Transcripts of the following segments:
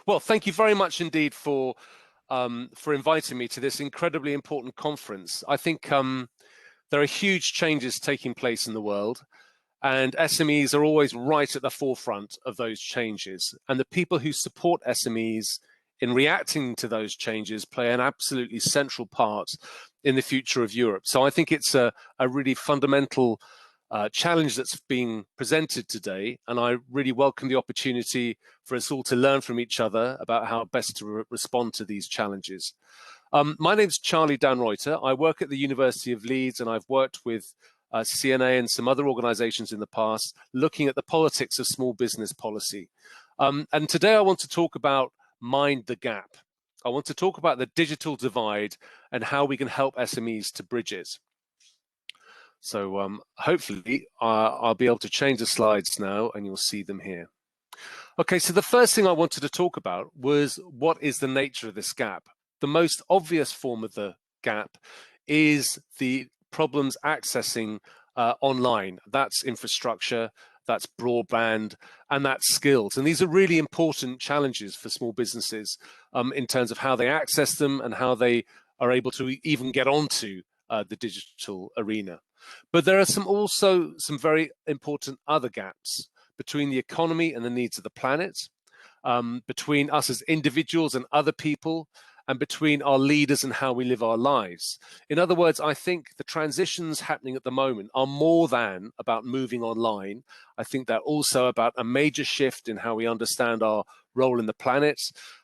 Well, thank you very much indeed for inviting me to this incredibly important conference. I think there are huge changes taking place in the world, and SMEs are always right at the forefront of those changes. And the people who support SMEs in reacting to those changes play an absolutely central part in the future of Europe. So I think it's a really fundamental challenge that's being presented today, and I really welcome the opportunity for us all to learn from each other about how best to respond to these challenges. My name's Charlie Dannreuther. I work at the University of Leeds, and I've worked with CNA and some other organizations in the past looking at the politics of small business policy. And today I want to talk about Mind the Gap. I want to talk about the digital divide and how we can help SMEs to bridge it. So hopefully I'll be able to change the slides now and you'll see them here. Okay, so the first thing I wanted to talk about was what is the nature of this gap. The most obvious form of the gap is the problems accessing online. That's infrastructure, that's broadband, and that's skills. And these are really important challenges for small businesses in terms of how they access them and how they are able to even get onto the digital arena. But there are also some very important other gaps between the economy and the needs of the planet, between us as individuals and other people, and between our leaders and how we live our lives. In other words, I think the transitions happening at the moment are more than about moving online. I think they're also about a major shift in how we understand our role in the planet,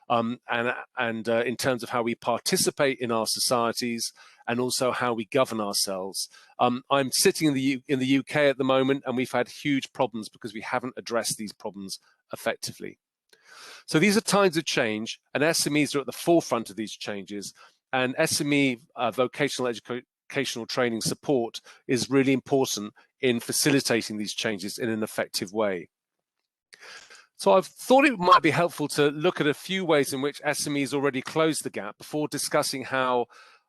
and in terms of how we participate in our societies, and also how we govern ourselves. I'm sitting in the UK at the moment, and we've had huge problems because we haven't addressed these problems effectively. So these are times of change, and SMEs are at the forefront of these changes, and SME vocational educational training support is really important in facilitating these changes in an effective way. So I've thought it might be helpful to look at a few ways in which SMEs already closed the gap before discussing how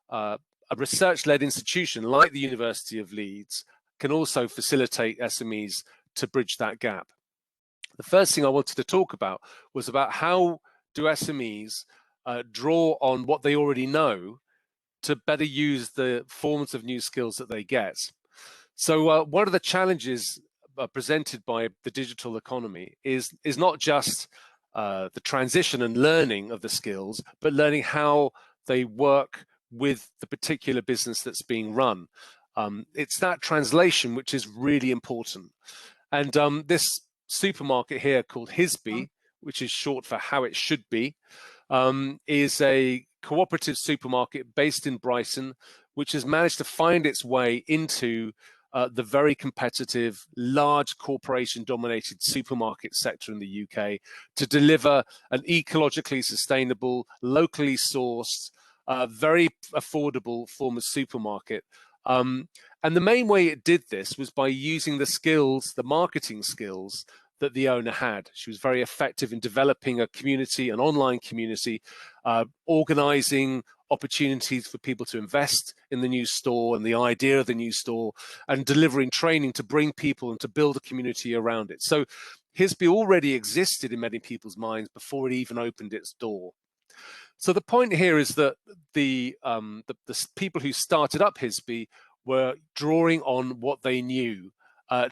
a research-led institution like the University of Leeds can also facilitate SMEs to bridge that gap. The first thing I wanted to talk about was about how do SMEs draw on what they already know to better use the forms of new skills that they get. So one of the challenges presented by the digital economy is not just the transition and learning of the skills, but learning how they work with the particular business that's being run. It's that translation which is really important. And this supermarket here called Hisby, which is short for How It Should Be, is a cooperative supermarket based in Brighton, which has managed to find its way into the very competitive, large corporation-dominated supermarket sector in the UK to deliver an ecologically sustainable, locally sourced, very affordable form of supermarket. And the main way it did this was by using the skills, the marketing skills that the owner had. She was very effective in developing a community, an online community, organizing opportunities for people to invest in the new store and the idea of the new store, and delivering training to bring people and to build a community around it. So Hisby already existed in many people's minds before it even opened its door. So the point here is that the people who started up Hisby were drawing on what they knew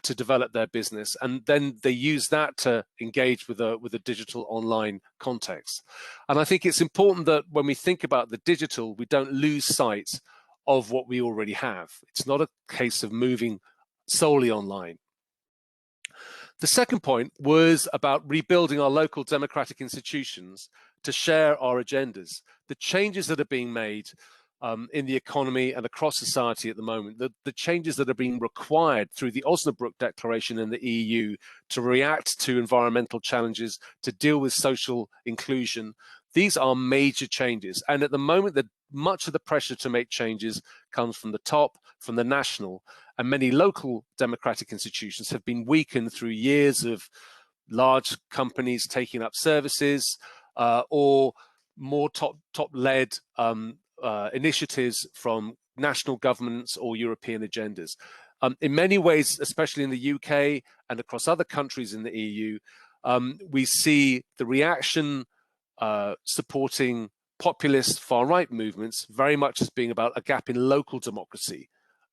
to develop their business, and then they use that to engage with a digital online context. And I think it's important that when we think about the digital, we don't lose sight of what we already have. It's not a case of moving solely online. The second point was about rebuilding our local democratic institutions to share our agendas. The changes that are being made in the economy and across society at the moment, the changes that are being required through the Osnabrück Declaration in the EU to react to environmental challenges, to deal with social inclusion, these are major changes. And at the moment, much of the pressure to make changes comes from the top, from the national, and many local democratic institutions have been weakened through years of large companies taking up services or more top-led initiatives from national governments or European agendas. In many ways, especially in the UK and across other countries in the EU, we see the reaction supporting populist far-right movements very much as being about a gap in local democracy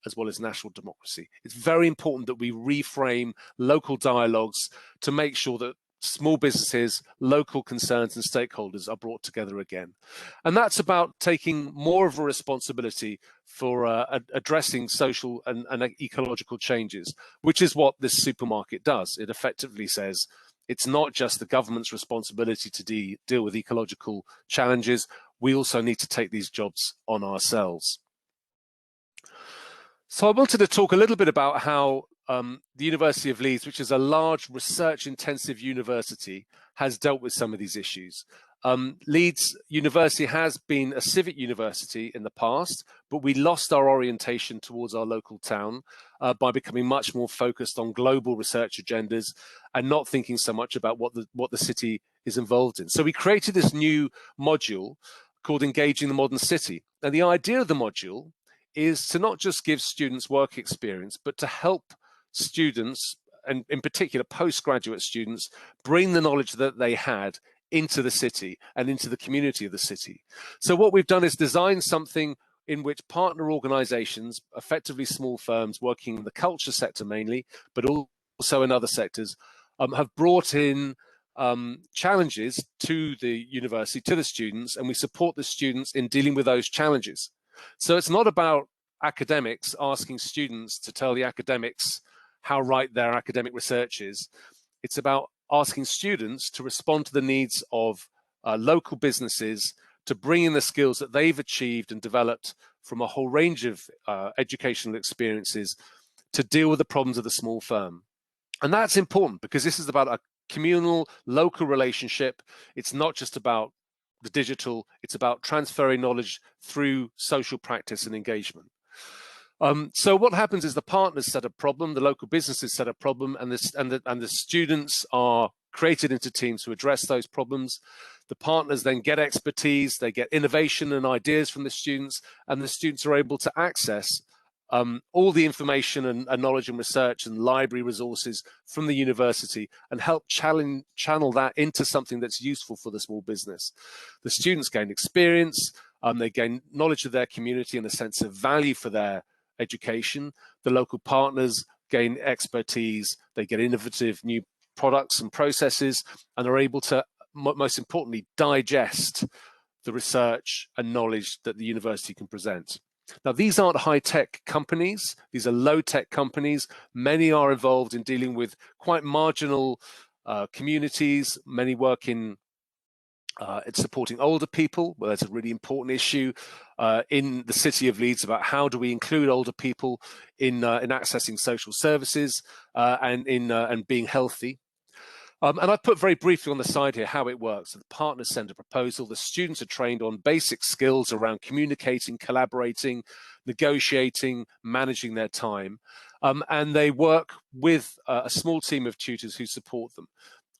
as well as national democracy. It's very important that we reframe local dialogues to make sure that small businesses, local concerns and stakeholders are brought together again. And that's about taking more of a responsibility for addressing social and ecological changes, which is what this supermarket does. It effectively says it's not just the government's responsibility to deal with ecological challenges. We also need to take these jobs on ourselves. So I wanted to talk a little bit about how the University of Leeds, which is a large research-intensive university, has dealt with some of these issues. Leeds University has been a civic university in the past, but we lost our orientation towards our local town by becoming much more focused on global research agendas and not thinking so much about what the city is involved in. So we created this new module called Engaging the Modern City. And the idea of the module is to not just give students work experience, but to help students, and in particular postgraduate students, bring the knowledge that they had into the city and into the community of the city. So what we've done is design something in which partner organizations, effectively small firms working in the culture sector mainly, but also in other sectors, have brought in challenges to the university, to the students, and we support the students in dealing with those challenges. So it's not about academics asking students to tell the academics how right their academic research is. It's about asking students to respond to the needs of local businesses, to bring in the skills that they've achieved and developed from a whole range of educational experiences to deal with the problems of the small firm. And that's important because this is about a communal, local relationship. It's not just about the digital, it's about transferring knowledge through social practice and engagement. So what happens is the partners set a problem, the local businesses set a problem, and the students are created into teams to address those problems. The partners then get expertise, they get innovation and ideas from the students, and the students are able to access all the information and knowledge and research and library resources from the university and help channel that into something that's useful for the small business. The students gain experience, they gain knowledge of their community and a sense of value for their education. The local partners gain expertise, they get innovative new products and processes, and are able to, most importantly, digest the research and knowledge that the university can present. Now, these aren't high-tech companies, these are low-tech companies. Many are involved in dealing with quite marginal communities. Many work in supporting older people. Well, that's a really important issue in the city of Leeds about how do we include older people in accessing social services and being healthy. And I put very briefly on the side here how it works. The partners send a proposal. The students are trained on basic skills around communicating, collaborating, negotiating, managing their time. And they work with a small team of tutors who support them.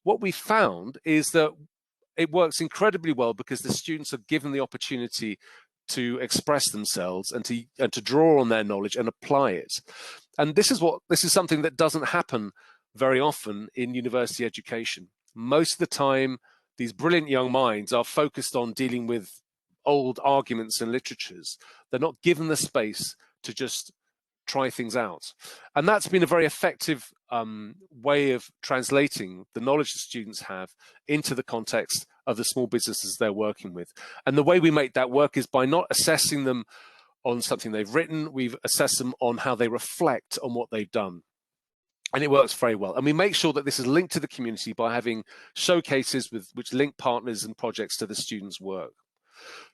What we found is that it works incredibly well because the students are given the opportunity to express themselves and to draw on their knowledge and apply it. And this is something that doesn't happen very often in university education. Most of the time, these brilliant young minds are focused on dealing with old arguments and literatures. They're not given the space to just try things out. And that's been a very effective way of translating the knowledge the students have into the context of the small businesses they're working with. And the way we make that work is by not assessing them on something they've written, we've assessed them on how they reflect on what they've done. And it works very well. And we make sure that this is linked to the community by having showcases which link partners and projects to the students' work.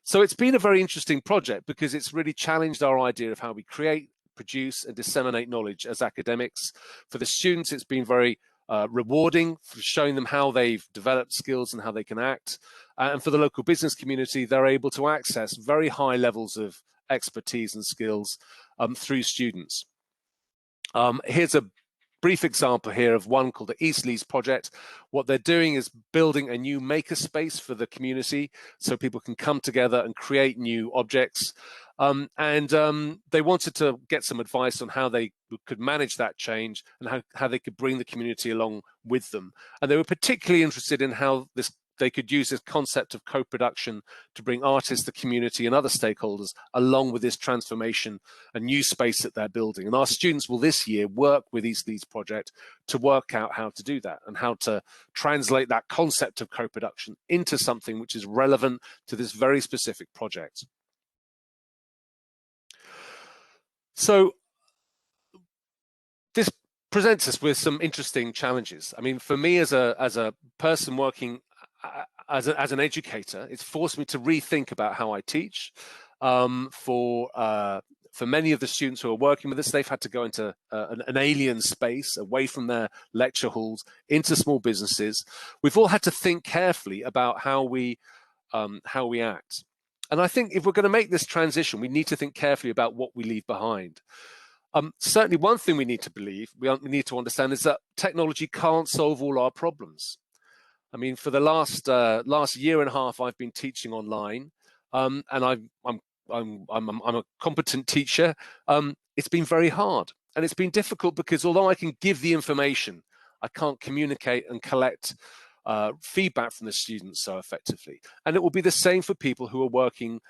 So it's been a very interesting project because it's really challenged our idea of how we create, produce, and disseminate knowledge as academics. For the students, it's been very rewarding for showing them how they've developed skills and how they can act. And for the local business community, they're able to access very high levels of expertise and skills through students. Here's a brief example here of one called the East Leeds Project. What they're doing is building a new makerspace for the community so people can come together and create new objects. They wanted to get some advice on how they could manage that change and how they could bring the community along with them. And they were particularly interested in how this they could use this concept of co-production to bring artists, the community, and other stakeholders along with this transformation and new space that they're building. And our students will this year work with these projects to work out how to do that and how to translate that concept of co-production into something which is relevant to this very specific project. So this presents us with some interesting challenges. I mean, for me as a person working as an educator, it's forced me to rethink about how I teach. For many of the students who are working with us, they've had to go into an alien space, away from their lecture halls, into small businesses. We've all had to think carefully about how we act. And I think if we're going to make this transition, we need to think carefully about what we leave behind. Certainly one thing we need to understand is that technology can't solve all our problems. I mean, for the last year and a half, I've been teaching online, and I'm a competent teacher. It's been very hard, and it's been difficult because although I can give the information, I can't communicate and collect feedback from the students so effectively. And it will be the same for people who are working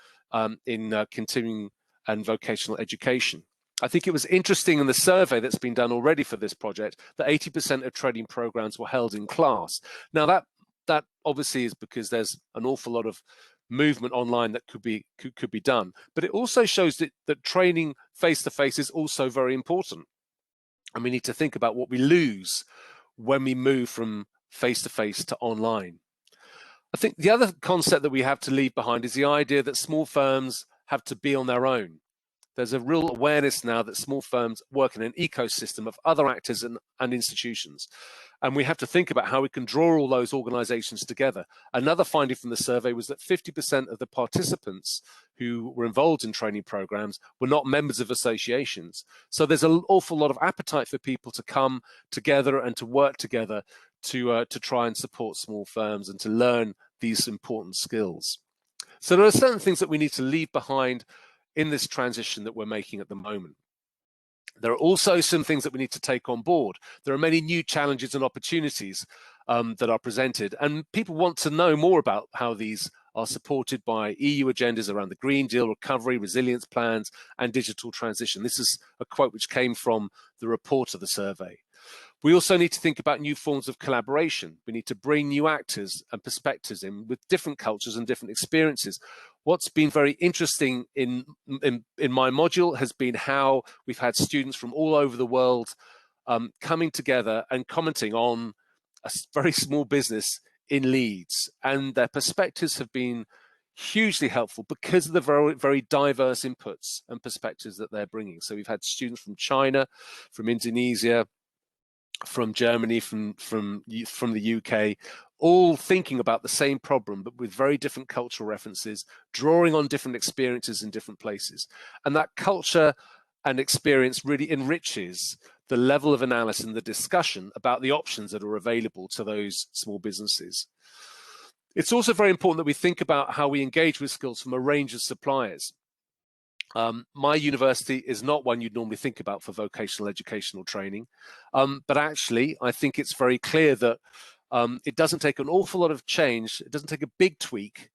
in continuing and vocational education. I think it was interesting in the survey that's been done already for this project that 80% of training programs were held in class. Now that obviously is because there's an awful lot of movement online that could be done, but it also shows that training face-to-face is also very important. And we need to think about what we lose when we move from face-to-face to online. I think the other concept that we have to leave behind is the idea that small firms have to be on their own. There's a real awareness now that small firms work in an ecosystem of other actors and institutions. And we have to think about how we can draw all those organizations together. Another finding from the survey was that 50% of the participants who were involved in training programs were not members of associations. So there's an awful lot of appetite for people to come together and to work together to try and support small firms and to learn these important skills. So there are certain things that we need to leave behind in this transition that we're making at the moment. There are also some things that we need to take on board. There are many new challenges and opportunities that are presented, and people want to know more about how these are supported by EU agendas around the Green Deal, recovery, resilience plans, and digital transition. This is a quote which came from the report of the survey. We also need to think about new forms of collaboration. We need to bring new actors and perspectives in with different cultures and different experiences. What's been very interesting in my module has been how we've had students from all over the world coming together and commenting on a very small business in Leeds, and their perspectives have been hugely helpful because of the very, very diverse inputs and perspectives that they're bringing. So we've had students from China, from Indonesia, from Germany, from the UK, all thinking about the same problem, but with very different cultural references, drawing on different experiences in different places. And that culture and experience really enriches the level of analysis and the discussion about the options that are available to those small businesses. It's also very important that we think about how we engage with skills from a range of suppliers. My university is not one you'd normally think about for vocational educational training, but actually I think it's very clear that it doesn't take an awful lot of change, it doesn't take a big tweak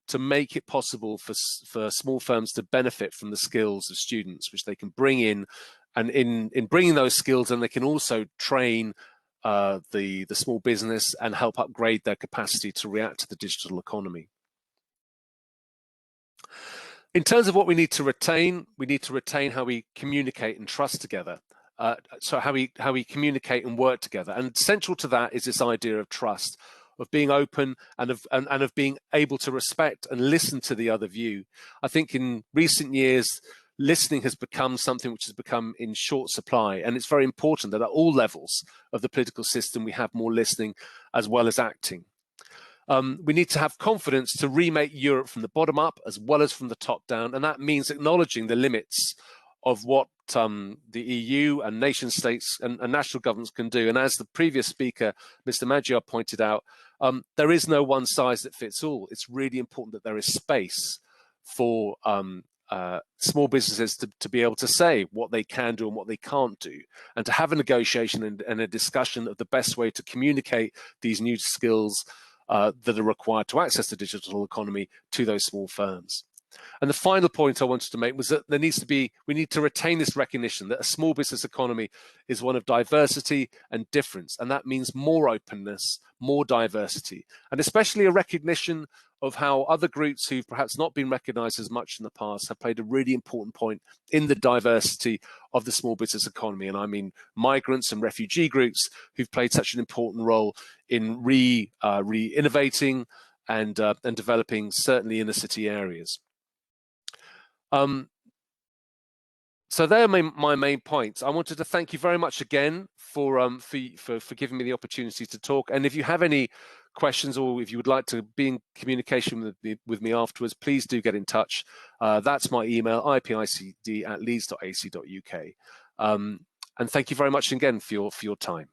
to make it possible for small firms to benefit from the skills of students, which they can bring in, and in bringing those skills, and they can also train the small business and help upgrade their capacity to react to the digital economy. In terms of what we need to retain how we communicate and trust together. So how we communicate and work together. And central to that is this idea of trust, of being open and of being able to respect and listen to the other view. I think in recent years, listening has become something which has become in short supply. And it's very important that at all levels of the political system, we have more listening as well as acting. We need to have confidence to remake Europe from the bottom up as well as from the top down, and that means acknowledging the limits of what the EU and nation states and national governments can do. And as the previous speaker, Mr. Magyar, pointed out, there is no one size that fits all. It's really important that there is space for small businesses to be able to say what they can do and what they can't do, and to have a negotiation and a discussion of the best way to communicate these new skills that are required to access the digital economy to those small firms. And the final point I wanted to make was that we need to retain this recognition that a small business economy is one of diversity and difference. And that means more openness, more diversity, and especially a recognition of how other groups who've perhaps not been recognized as much in the past have played a really important point in the diversity of the small business economy. And I mean migrants and refugee groups who've played such an important role in re-innovating and developing, certainly inner city areas. So they're my main points. I wanted to thank you very much again for giving me the opportunity to talk. And if you have any questions, or if you would like to be in communication with me afterwards, please do get in touch. That's my email, ipicd@leeds.ac.uk. And thank you very much again for your time.